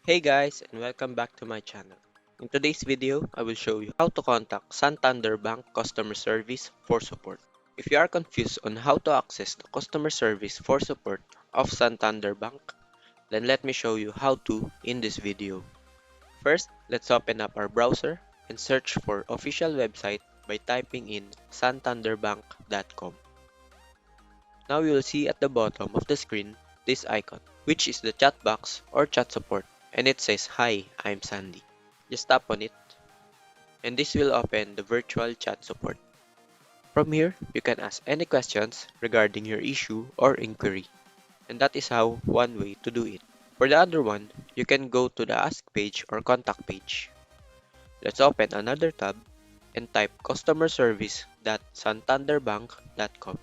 Hey guys, and welcome back to my channel. In today's video, I will show you how to contact Santander Bank customer service for support. If you are confused on how to access the customer service for support of Santander Bank, then let me show you how to in this video. First, let's open up our browser and search for official website by typing in santanderbank.com. Now you will see at the bottom of the screen this icon, which is the chat box or chat support, and it says, "Hi, I'm Sandy." Just tap on it, and this will open the virtual chat support. From here, you can ask any questions regarding your issue or inquiry, and that is how one way to do it. For the other one, you can go to the ask page or contact page. Let's open another tab and type customerservice.santanderbank.com.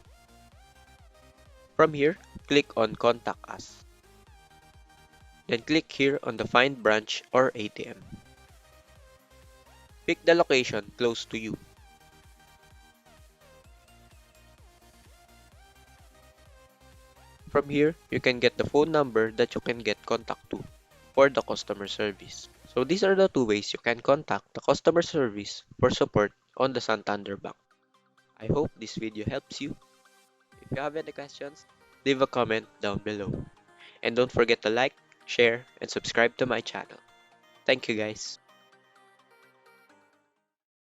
From here, click on Contact Us. Then click here on the Find Branch or ATM. Pick the location close to you. From here, you can get the phone number that you can get contact to for the customer service. So these are the two ways you can contact the customer service for support on the Santander Bank. I hope this video helps you. If you have any questions, leave a comment down below. And don't forget to like, share, and subscribe to my channel. Thank you guys.